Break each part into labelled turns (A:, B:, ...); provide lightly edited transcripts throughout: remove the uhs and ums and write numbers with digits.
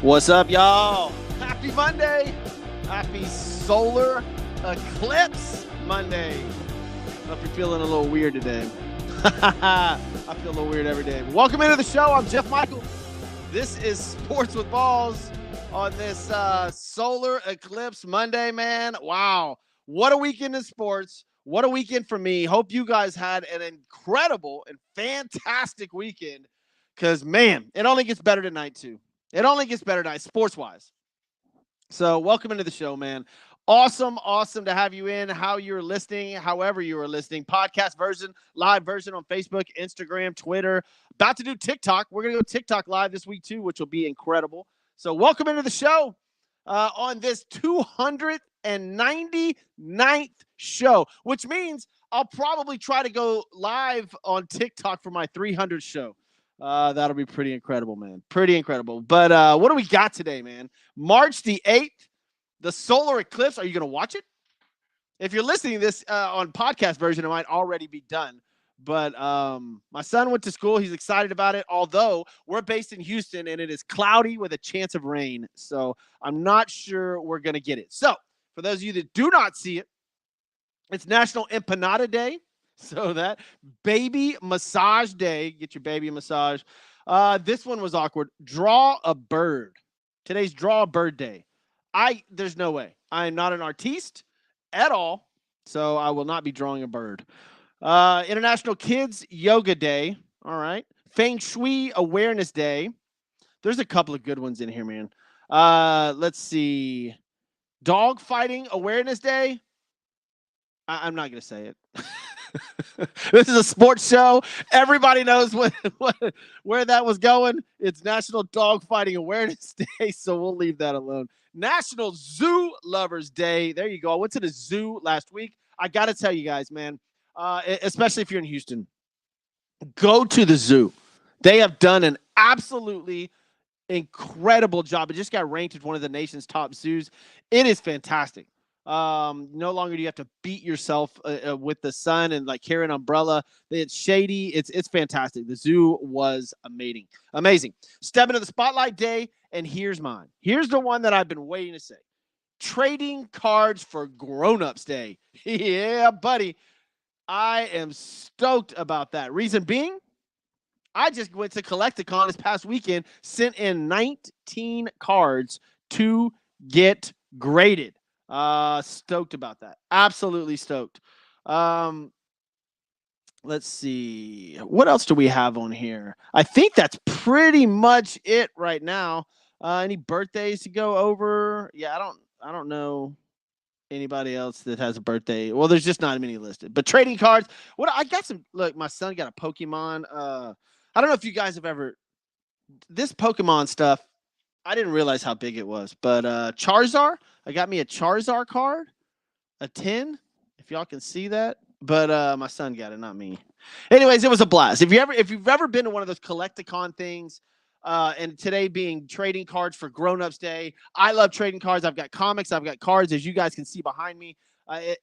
A: What's up, y'all? Happy Monday. Happy Solar Eclipse Monday. Hope you're feeling a little weird today. I feel a little weird every day. Welcome into the show. I'm Jeff Michael. This is Sports with Balls on this Solar Eclipse Monday, man. Wow. What a weekend in sports. What a weekend for me. Hope you guys had an incredible and fantastic weekend because, man, it only gets better tonight, too. It only gets better tonight, sports-wise. So welcome into the show, man. Awesome to have you in. How you're listening, however you are listening. Podcast version, live version on Facebook, Instagram, Twitter. About to do TikTok. We're going to go TikTok live this week, too, which will be incredible. So welcome into the show on this 299th show, which means I'll probably try to go live on TikTok for my 300th show. That'll be pretty incredible, man. Pretty incredible. But what do we got today, man? March the 8th, the solar eclipse. Are you going to watch it? If you're listening to this on podcast version, it might already be done. But my son went to school. He's excited about it, although we're based in Houston, and it is cloudy with a chance of rain. So I'm not sure we're going to get it. So for those of you that do not see it, it's National Empanada Day. So that baby massage day, get your baby a massage. This one was awkward. Draw a bird. Today's draw a bird day. There's no way. I am not an artiste at all, so I will not be drawing a bird. International Kids Yoga Day. All right. Feng Shui Awareness Day. There's a couple of good ones in here, man. Let's see. Dog Fighting Awareness Day. I'm not going to say it. This is a sports show. Everybody knows where that was going. It's National Dog Fighting Awareness Day, so we'll leave that alone. National Zoo Lovers Day. There you go. I went to the zoo last week. I got to tell you guys, man, especially if you're in Houston, go to the zoo. They have done an absolutely incredible job. It just got ranked as one of the nation's top zoos. It is fantastic. No longer do you have to beat yourself with the sun and like carry an umbrella. It's shady. It's fantastic. The zoo was amazing. Step into the spotlight day, and here's mine. Here's the one that I've been waiting to say. Trading cards for grown-ups day. Yeah, buddy. I am stoked about that. Reason being, I just went to Collecticon this past weekend, sent in 19 cards to get graded. Stoked about that. Absolutely stoked. Let's see. What else do we have on here? I think that's pretty much it right now. Any birthdays to go over? Yeah, I don't know anybody else that has a birthday. Well, there's just not many listed. But trading cards. I got some. Look, my son got a Pokemon. I don't know if you guys have ever. This Pokemon stuff, I didn't realize how big it was. But Charizard. I got me a Charizard card, a 10, if y'all can see that. But my son got it, not me. Anyways, it was a blast. If you've ever been to one of those Collecticon things, and today being trading cards for grown-ups day, I love trading cards. I've got comics, I've got cards, as you guys can see behind me.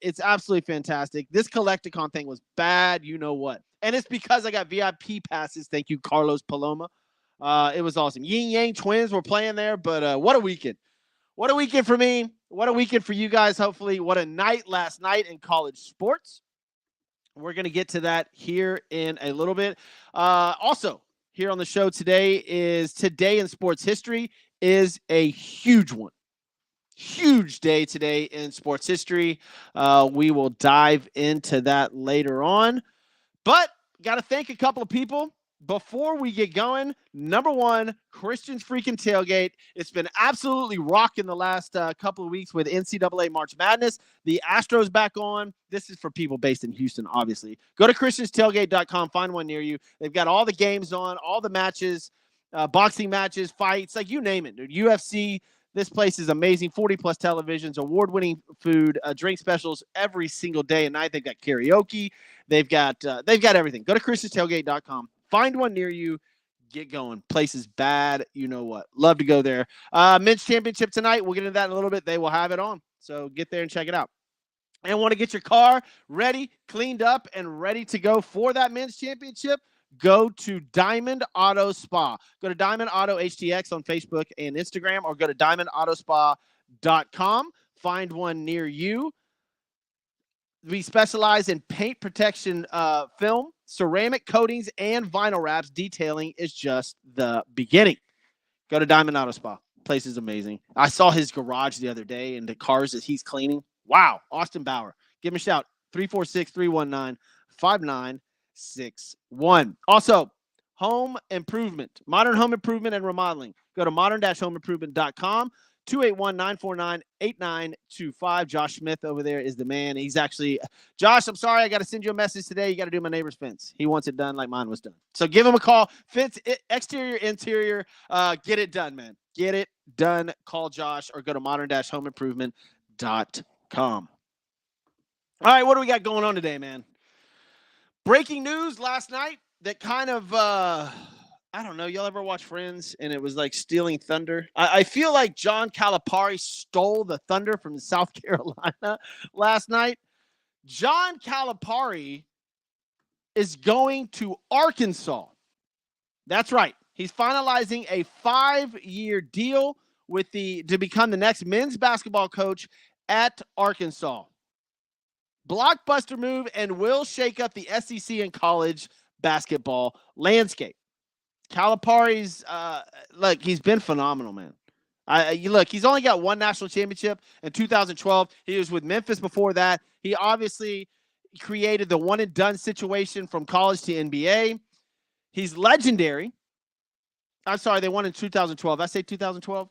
A: It's absolutely fantastic. This Collecticon thing was bad, you know what. And it's because I got VIP passes. Thank you, Carlos Paloma. It was awesome. Yin Yang Twins were playing there, but what a weekend. What a weekend for me. What a weekend for you guys, hopefully. What a night last night in college sports. We're going to get to that here in a little bit. Also, here on the show today in sports history is a huge one. Huge day today in sports history. We will dive into that later on. But got to thank a couple of people. Before we get going, number one, Christian's freaking Tailgate. It's been absolutely rocking the last couple of weeks with NCAA March Madness. The Astros back on. This is for people based in Houston, obviously. Go to christianstailgate.com. Find one near you. They've got all the games on, all the matches, boxing matches, fights, like you name it, dude. UFC. This place is amazing. 40-plus televisions, award-winning food, drink specials every single day and night. They've got karaoke. They've got everything. Go to christianstailgate.com. Find one near you. Get going. Place is bad. You know what? Love to go there. Men's championship tonight. We'll get into that in a little bit. They will have it on. So get there and check it out. And want to get your car ready, cleaned up, and ready to go for that men's championship? Go to Diamond Auto Spa. Go to Diamond Auto HTX on Facebook and Instagram, or go to diamondautospa.com. Find one near you. We specialize in paint protection film, ceramic coatings, and vinyl wraps. Detailing is just the beginning. Go to Diamond Auto Spa. Place is amazing. I saw his garage the other day and the cars that he's cleaning. Wow. Austin Bauer. Give him a shout. 346-319-5961. Also, home improvement, modern home improvement and remodeling. Go to modern-homeimprovement.com. 281-949-8925. Josh Smith over there is the man. He's actually, Josh, I'm sorry, I got to send you a message today. You got to do my neighbor's fence. He wants it done like mine was done. So give him a call. Fence, exterior, interior, get it done, man. Get it done. Call Josh or go to modern-homeimprovement.com. All right, what do we got going on today, man? Breaking news last night that kind of, I don't know. Y'all ever watch Friends and it was like stealing thunder? I feel like John Calipari stole the thunder from South Carolina last night. John Calipari is going to Arkansas. That's right. He's finalizing a 5-year deal to become the next men's basketball coach at Arkansas. Blockbuster move and will shake up the SEC and college basketball landscape. Calipari's, he's been phenomenal, man. He's only got one national championship in 2012. He was with Memphis before that. He obviously created the one-and-done situation from college to NBA. He's legendary. I'm sorry, they won in 2012. Did I say 2012?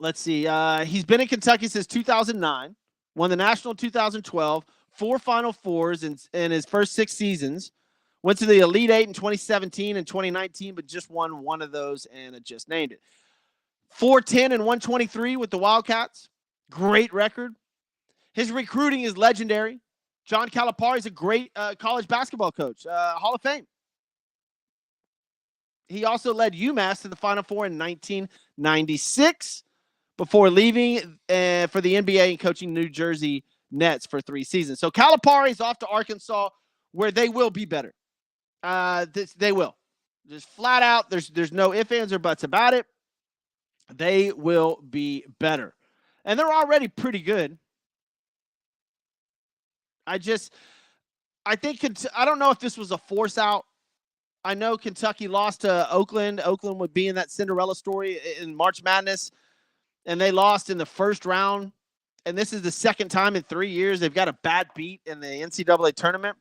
A: Let's see. He's been in Kentucky since 2009. Won the national in 2012. 4 Final Fours in his first 6 seasons. Went to the Elite Eight in 2017 and 2019, but just won one of those, and it just named it. 410 and 123 with the Wildcats. Great record. His recruiting is legendary. John Calipari is a great college basketball coach, Hall of Fame. He also led UMass to the Final Four in 1996 before leaving for the NBA and coaching New Jersey Nets for 3 seasons. So Calipari is off to Arkansas, where they will be better. They will. Just flat out. There's no ifs, ands, or buts about it. They will be better. And they're already pretty good. I don't know if this was a force out. I know Kentucky lost to Oakland. Oakland would be in that Cinderella story in March Madness, and they lost in the first round. And this is the second time in 3 years they've got a bad beat in the NCAA tournament.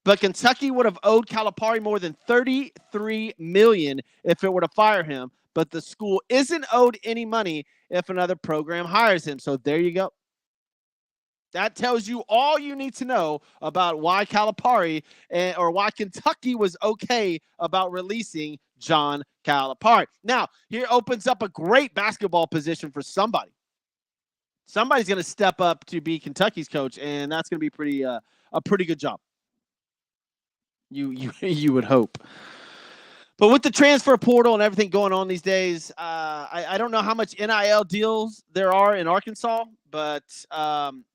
A: But Kentucky would have owed Calipari more than $33 million if it were to fire him. But the school isn't owed any money if another program hires him. So there you go. That tells you all you need to know about why Calipari or why Kentucky was okay about releasing John Calipari. Now, here opens up a great basketball position for somebody. Somebody's going to step up to be Kentucky's coach, and that's going to be a pretty good job. You would hope. But with the transfer portal and everything going on these days, I don't know how much NIL deals there are in Arkansas, but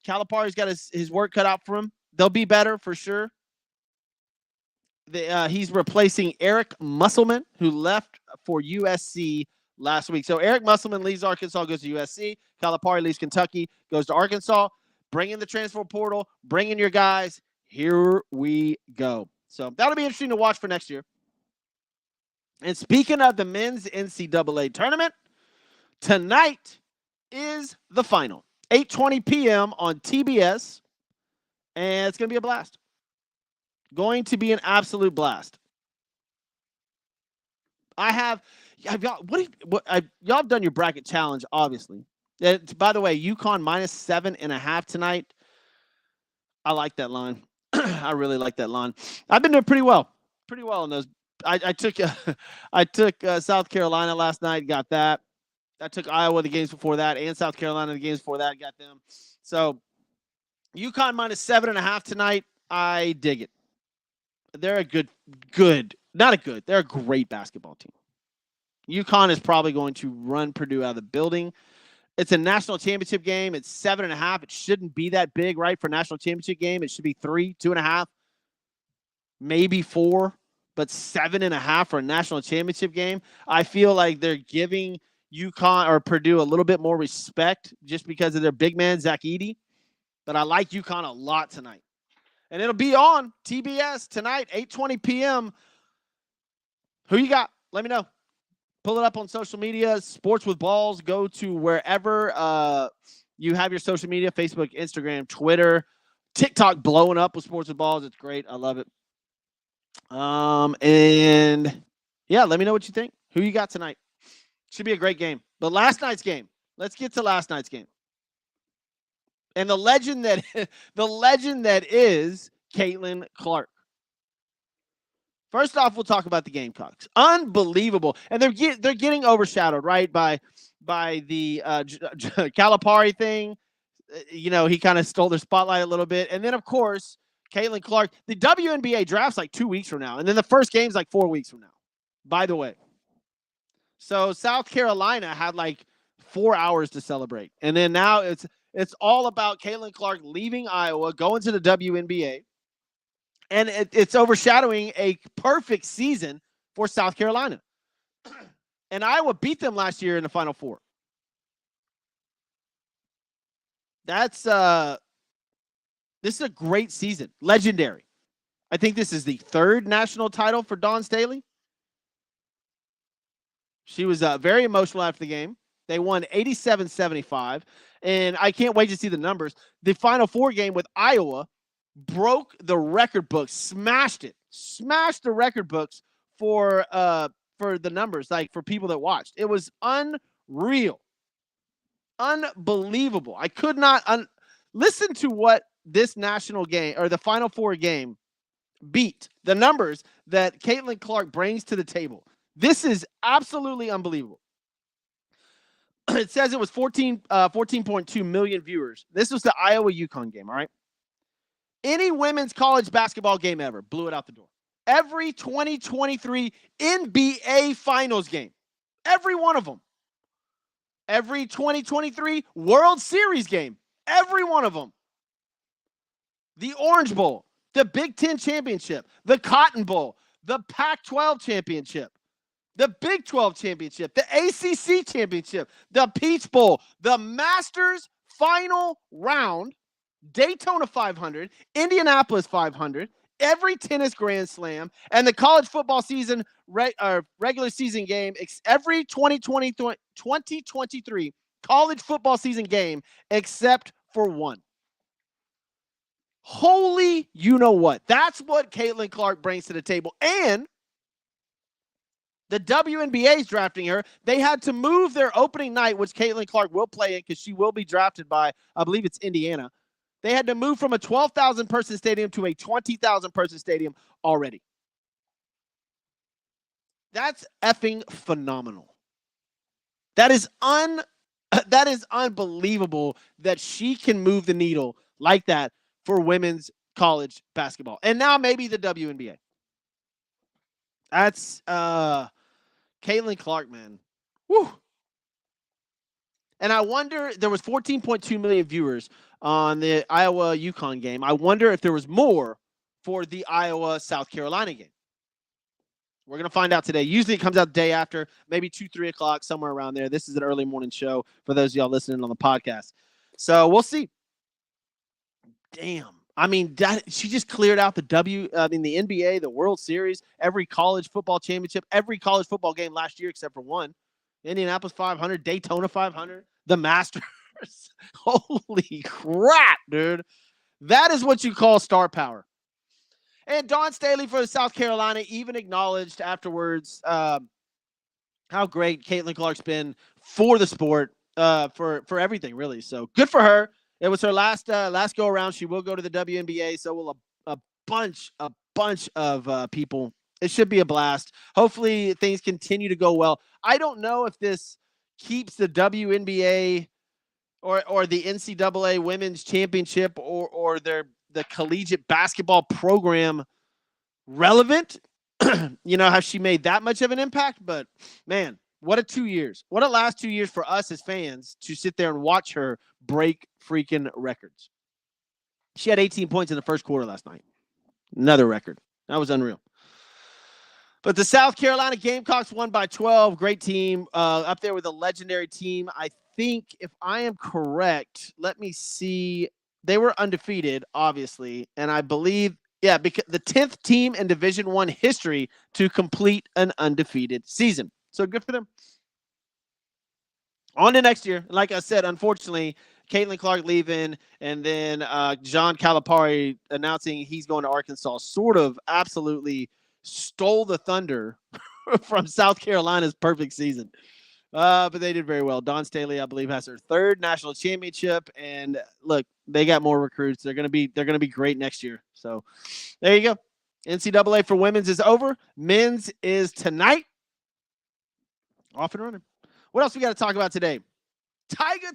A: Calipari's got his work cut out for him. They'll be better for sure. He's replacing Eric Musselman, who left for USC last week. So Eric Musselman leaves Arkansas, goes to USC. Calipari leaves Kentucky, goes to Arkansas. Bring in the transfer portal. Bring in your guys. Here we go. So that'll be interesting to watch for next year. And speaking of the men's NCAA tournament, tonight is the final. 8:20 p.m. on TBS. And it's going to be a blast. Going to be an absolute blast. Y'all have done your bracket challenge, obviously. By the way, UConn -7.5 tonight. I like that line. I really like that line. I've been doing pretty well in those. I took South Carolina last night, got that. I took Iowa the games before that, and South Carolina the games before that, got them. So UConn -7.5 tonight. I dig it. They're a good Not a good. They're a great basketball team. UConn is probably going to run Purdue out of the building. It's a national championship game. It's 7.5. It shouldn't be that big, right? For a national championship game, it should be 3, 2.5, maybe 4, but 7.5 for a national championship game. I feel like they're giving UConn or Purdue a little bit more respect just because of their big man, Zach Edey. But I like UConn a lot tonight. And it'll be on TBS tonight, 8:20 p.m. Who you got? Let me know. Pull it up on social media, Sports with Balls. Go to wherever you have your social media, Facebook, Instagram, Twitter, TikTok blowing up with Sports with Balls. It's great. I love it. And yeah, let me know what you think. Who you got tonight? Should be a great game. But last night's game. Let's get to last night's game. And the legend that is Caitlin Clark. First off, we'll talk about the Gamecocks. Unbelievable, and they're getting overshadowed, right, by the Calipari thing. You know, he kind of stole their spotlight a little bit, and then of course Caitlin Clark. The WNBA draft's like 2 weeks from now, and then the first game's like 4 weeks from now. By the way, so South Carolina had like 4 hours to celebrate, and then now it's all about Caitlin Clark leaving Iowa, going to the WNBA. And it's overshadowing a perfect season for South Carolina. And Iowa beat them last year in the Final Four. This is a great season. Legendary. I think this is the 3rd national title for Dawn Staley. She was very emotional after the game. They won 87-75. And I can't wait to see the numbers. The Final Four game with Iowa broke the record books, smashed the record books for the numbers, like for people that watched. It was unreal, unbelievable. I could not listen to what this national game or the Final Four game beat. The numbers that Caitlin Clark brings to the table. This is absolutely unbelievable. It says it was 14.2 million viewers. This was the Iowa UConn game, all right? Any women's college basketball game ever blew it out the door. Every 2023 NBA Finals game, every one of them. Every 2023 World Series game, every one of them. The Orange Bowl, the Big Ten Championship, the Cotton Bowl, the Pac-12 Championship, the Big 12 Championship, the ACC Championship, the Peach Bowl, the Masters Final Round, Daytona 500, Indianapolis 500, every tennis Grand Slam, and the college football season regular season game, every 2023 college football season game except for one. Holy you know what. That's what Caitlin Clark brings to the table. And the WNBA is drafting her. They had to move their opening night, which Caitlin Clark will play in because she will be drafted by, I believe it's Indiana. They had to move from a 12,000 person stadium to a 20,000 person stadium already. That's effing phenomenal. That is unbelievable that she can move the needle like that for women's college basketball. And now maybe the WNBA. That's Caitlin Clark, man. Woo. And I wonder, there was 14.2 million viewers on the Iowa UConn game. I wonder if there was more for the Iowa South Carolina game. We're going to find out today. Usually it comes out the day after, maybe 2, 3 o'clock, somewhere around there. This is an early morning show for those of y'all listening on the podcast. So we'll see. Damn. I mean, she just cleared out the NBA, the World Series, every college football championship, every college football game last year except for one. Indianapolis 500, Daytona 500, the Masters. Holy crap, dude. That is what you call star power. And Dawn Staley for South Carolina even acknowledged afterwards how great Caitlin Clark's been for the sport, for everything, really. So good for her. It was her last go around. She will go to the WNBA. So will a bunch of people. It should be a blast. Hopefully things continue to go well. I don't know if this keeps the WNBA or the NCAA Women's Championship or the collegiate basketball program relevant how she made that much of an impact. But man, what a 2 years. What a last 2 years for us as fans to sit there and watch her break freaking records. She had 18 points in the first quarter last night. Another record. That was unreal. But the South Carolina Gamecocks won by 12. Great team. Up there with a legendary team. I think, if I am correct, let me see. They were undefeated, obviously. And I believe, because the 10th team in Division I history to complete an undefeated season. So good for them. On to next year. Like I said, unfortunately, Caitlin Clark leaving, and then John Calipari announcing he's going to Arkansas sort of absolutely stole the thunder from South Carolina's perfect season. But they did very well. Dawn Staley, I believe, has her third national championship, and look, they got more recruits. They're gonna be great next year. So there you go. NCAA for women's is over. Men's is tonight. Off and running. What else we got to talk about today? Tiger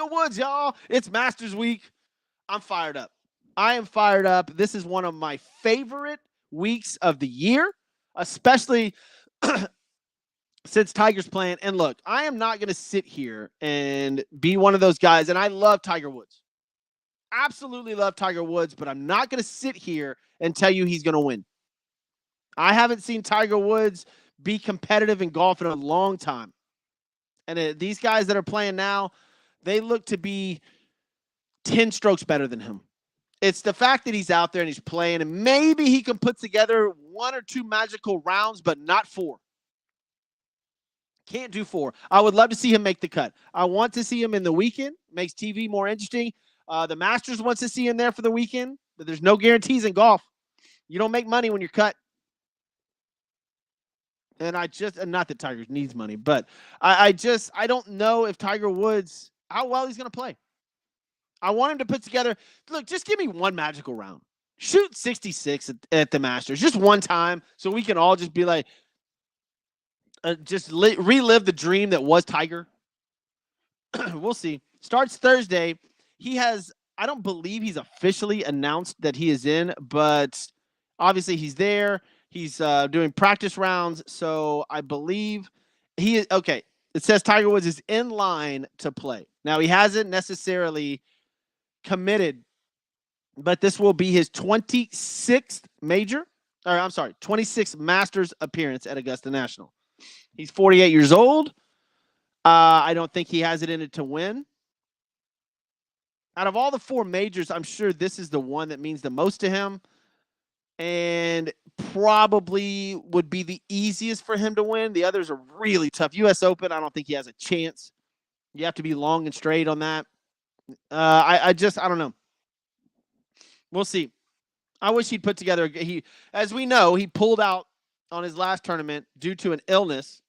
A: Woods, y'all. It's Masters Week. I'm fired up. I am fired up. This is one of my favorite weeks of the year, especially since Tiger's playing. And look, I am not going to sit here and be one of those guys. And I love Tiger Woods. Absolutely love Tiger Woods, but I'm not going to sit here and tell you he's going to win. I haven't seen Tiger Woods be competitive in golf in a long time. And these guys that are playing now, they look to be 10 strokes better than him. It's the fact that he's out there and he's playing, and maybe he can put together 1 or 2 magical rounds, but not 4. Can't do 4. I would love to see him make the cut. I want to see him in the weekend. Makes TV more interesting. The Masters wants to see him there for the weekend, but there's no guarantees in golf. You don't make money when you're cut. And not that Tiger needs money, but I don't know if Tiger Woods, how well he's going to play. I want him to put together, look, just give me 1 magical round. Shoot 66 at the Masters, just one time, so we can all just be like, relive the dream that was Tiger. We'll see. Starts Thursday. I don't believe he's officially announced that he is in, but obviously he's there. He's doing practice rounds, so I believe he is okay. It says Tiger Woods is in line to play. Now, he hasn't necessarily committed, but this will be his 26th 26th Masters appearance at Augusta National. He's 48 years old. I don't think he has it in it to win. Out of all the 4 majors, I'm sure this is the one that means the most to him, and probably would be the easiest for him to win. The others are really tough. U.S. Open, I don't think he has a chance. You have to be long and straight on that. I don't know. We'll see. I wish he'd put together. As we know, he pulled out on his last tournament due to an illness.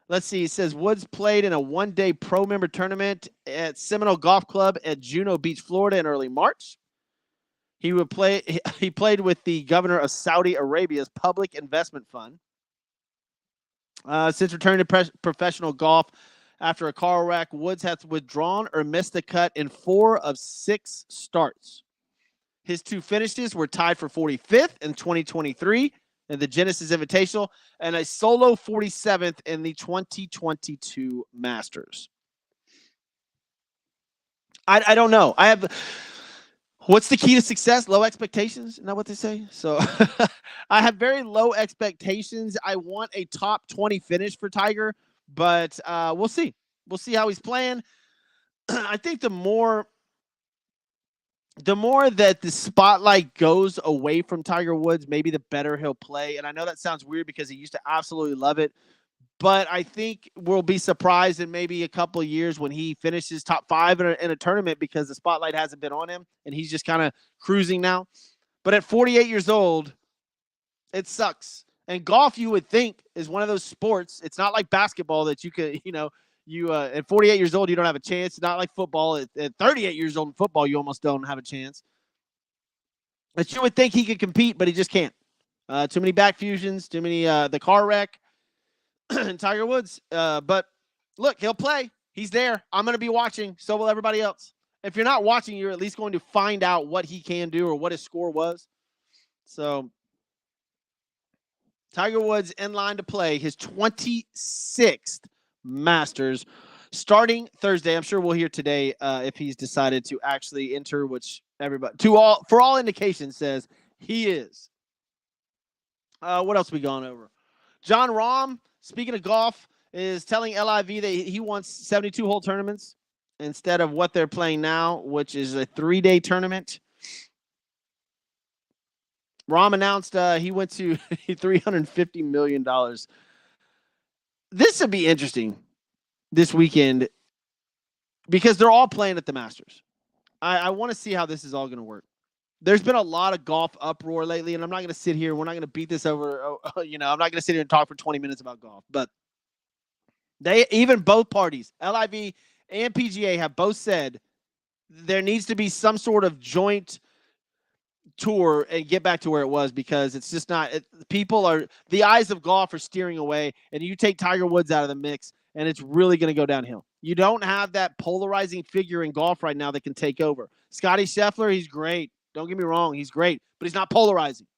A: Let's see. It says Woods played in a 1-day pro member tournament at Seminole Golf Club at Juno Beach, Florida in early March. He played with the governor of Saudi Arabia's public investment fund. Since returning to professional golf after a car wreck, Woods has withdrawn or missed the cut in 4 of 6 starts. His 2 finishes were tied for 45th in 2023 in the Genesis Invitational and a solo 47th in the 2022 Masters. I don't know. What's the key to success? Low expectations? Isn't that what they say? So I have very low expectations. I want a top 20 finish for Tiger, but we'll see. We'll see how he's playing. I think the more that the spotlight goes away from Tiger Woods, maybe the better he'll play. And I know that sounds weird because he used to absolutely love it. But I think we'll be surprised in maybe a couple of years when he finishes top 5 in a tournament because the spotlight hasn't been on him and he's just kind of cruising now. But at 48 years old, it sucks. And golf, you would think, is one of those sports. It's not like basketball that you could, at 48 years old, you don't have a chance. It's not like football. At 38 years old in football, you almost don't have a chance. But you would think he could compete, but he just can't. Too many back fusions, too many the car wreck. Tiger Woods. But look, he'll play. He's there. I'm going to be watching. So will everybody else. If you're not watching, you're at least going to find out what he can do or what his score was. So Tiger Woods in line to play his 26th Masters starting Thursday. I'm sure we'll hear today if he's decided to actually enter, which everybody, for all indications, says he is. What else we gone over? John Rahm, speaking of golf, is telling LIV that he wants 72-hole tournaments instead of what they're playing now, which is a 3-day tournament. Rahm announced he went to $350 million. This would be interesting this weekend because they're all playing at the Masters. I want to see how this is all going to work. There's been a lot of golf uproar lately, and I'm not going to sit here. We're not going to beat this over. I'm not going to sit here and talk for 20 minutes about golf. But both parties, LIV and PGA, have both said there needs to be some sort of joint tour and get back to where it was, because it's just not. The eyes of golf are steering away, and you take Tiger Woods out of the mix, and it's really going to go downhill. You don't have that polarizing figure in golf right now that can take over. Scottie Scheffler, he's great. Don't get me wrong, he's great, but he's not polarizing.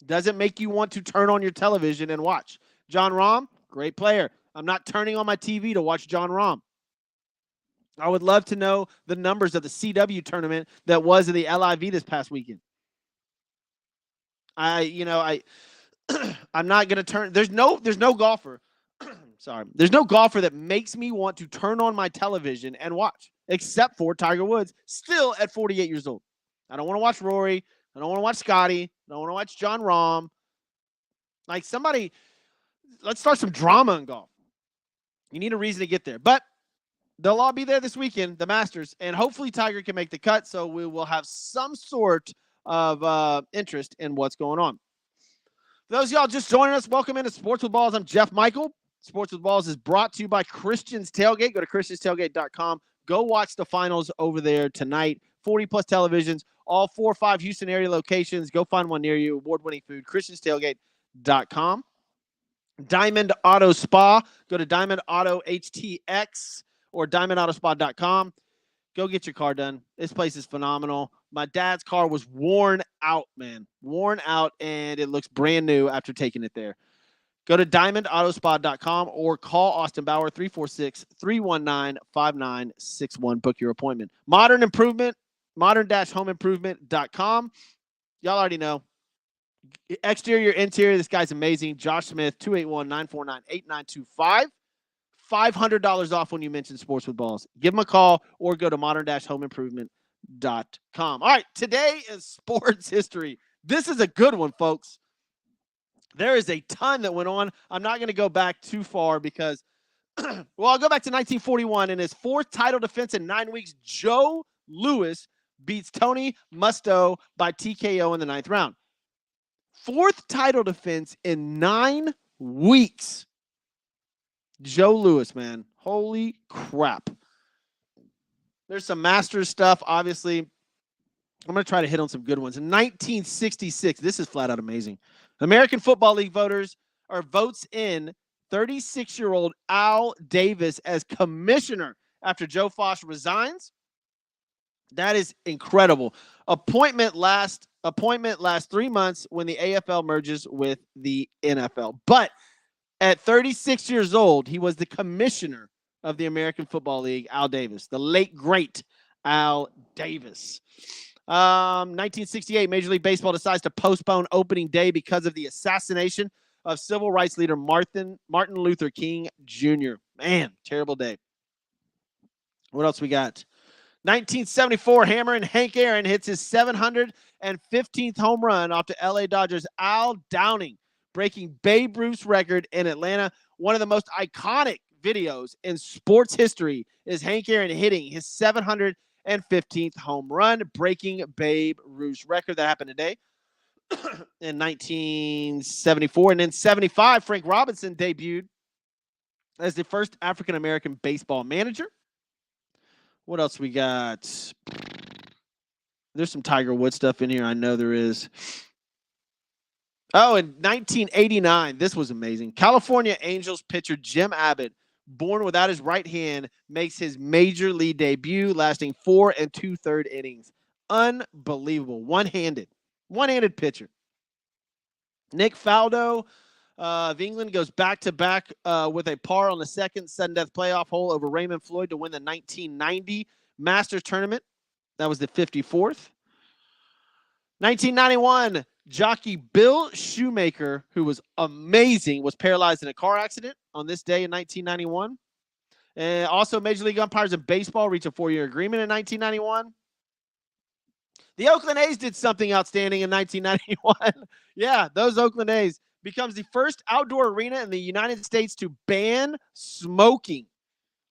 A: Doesn't make you want to turn on your television and watch. John Rahm, great player. I'm not turning on my TV to watch John Rahm. I would love to know the numbers of the CW tournament that was in the LIV this past weekend. I'm not going to turn. There's no golfer. Sorry. There's no golfer that makes me want to turn on my television and watch, except for Tiger Woods, still at 48 years old. I don't want to watch Rory. I don't want to watch Scotty. I don't want to watch John Rahm. Like, somebody, let's start some drama in golf. You need a reason to get there. But they'll all be there this weekend, the Masters, and hopefully Tiger can make the cut, so we will have some sort of interest in what's going on. For those of y'all just joining us, welcome into Sports with Balls. I'm Jeff Michael. Sports with Balls is brought to you by Christian's Tailgate. Go to christianstailgate.com. Go watch the finals over there tonight. 40-plus televisions, all 4 or 5 Houston area locations. Go find one near you. Award-winning food, christianstailgate.com. Diamond Auto Spa. Go to Diamond Auto HTX or diamondautospa.com. Go get your car done. This place is phenomenal. My dad's car was worn out, man. Worn out, and it looks brand new after taking it there. Go to diamondautospa.com or call Austin Bauer, 346-319-5961. Book your appointment. Modern-homeimprovement.com. Y'all already know. Exterior, interior, this guy's amazing. Josh Smith, 281-949-8925. $500 off when you mention Sports with Balls. Give him a call or go to modern-homeimprovement.com. All right, today is sports history. This is a good one, folks. There is a ton that went on. I'm not going to go back too far because, I'll go back to 1941. In his 4th title defense in 9 weeks, Joe Louis beats Tony Musto by TKO in the 9th round. 4th title defense in 9 weeks. Joe Louis, man. Holy crap. There's some Masters stuff, obviously. I'm going to try to hit on some good ones. In 1966, this is flat out amazing. American Football League votes in 36-year-old Al Davis as commissioner after Joe Fosh resigns. That is incredible. Appointment lasts 3 months when the AFL merges with the NFL. But at 36 years old, he was the commissioner of the American Football League, Al Davis, the late, great Al Davis. 1968, Major League Baseball decides to postpone opening day because of the assassination of civil rights leader Martin Luther King Jr. Man, terrible day. What else we got? 1974, Hammer and Hank Aaron hits his 715th home run off to LA Dodgers Al Downing, breaking Babe Ruth's record in Atlanta. One of the most iconic videos in sports history is Hank Aaron hitting his 715th home run, breaking Babe Ruth's record. That happened today in 1974. And then 75, Frank Robinson debuted as the first African-American baseball manager. What else we got? There's some Tiger Woods stuff in here. I know there is. Oh, in 1989, this was amazing. California Angels pitcher Jim Abbott, born without his right hand, makes his major league debut, lasting 4 2/3 innings. Unbelievable. One-handed pitcher. Nick Faldo, of England goes back-to-back with a par on the second sudden death playoff hole over Raymond Floyd to win the 1990 Masters tournament. That was the 54th. 1991, jockey Bill Shoemaker, who was amazing, was paralyzed in a car accident on this day in 1991. And also, Major League umpires in baseball reached a 4-year agreement in 1991. The Oakland A's did something outstanding in 1991. Yeah, those Oakland A's becomes the first outdoor arena in the United States to ban smoking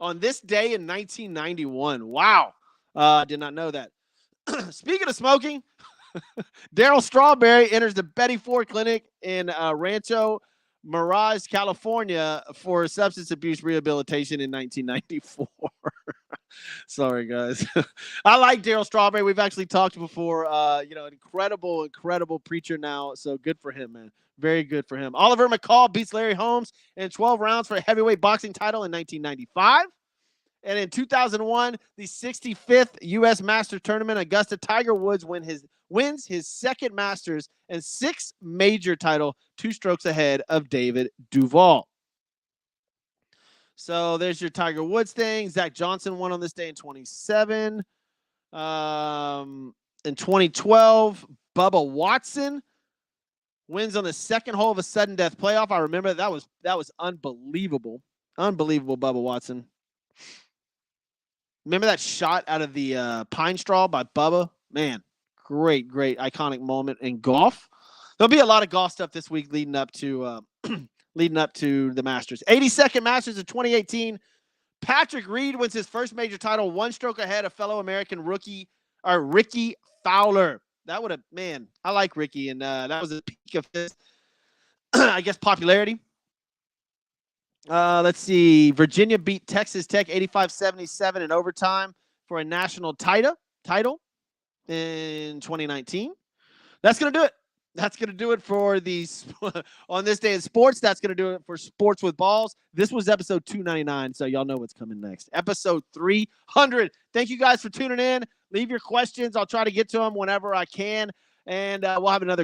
A: on this day in 1991. Wow. Did not know that. Speaking of smoking, Darryl Strawberry enters the Betty Ford Clinic in Rancho Mirage, California for substance abuse rehabilitation in 1994. Sorry, guys. I like Darryl Strawberry. We've actually talked before. Incredible preacher now. So good for him, man. Very good for him. Oliver McCall beats Larry Holmes in 12 rounds for a heavyweight boxing title in 1995. And in 2001, the 65th U.S. Masters Tournament, Augusta, Tiger Woods wins his second Masters and sixth major title, 2 strokes ahead of David Duval. So there's your Tiger Woods thing. Zach Johnson won on this day in 27. In 2012, Bubba Watson wins on the second hole of a sudden death playoff. I remember that was unbelievable. Unbelievable, Bubba Watson. Remember that shot out of the pine straw by Bubba? Man, great iconic moment in golf. There'll be a lot of golf stuff this week leading up to the Masters. 82nd Masters of 2018. Patrick Reed wins his first major title, 1 stroke ahead of fellow American Ricky Fowler. That would have, man, I like Ricky, and that was the peak of his, I guess, popularity. Let's see. Virginia beat Texas Tech 85-77 in overtime for a national title in 2019. That's going to do it. That's going to do it for these on this day in sports. That's going to do it for Sports with Balls. This was episode 299, so y'all know what's coming next. Episode 300. Thank you guys for tuning in. Leave your questions. I'll try to get to them whenever I can, and we'll have another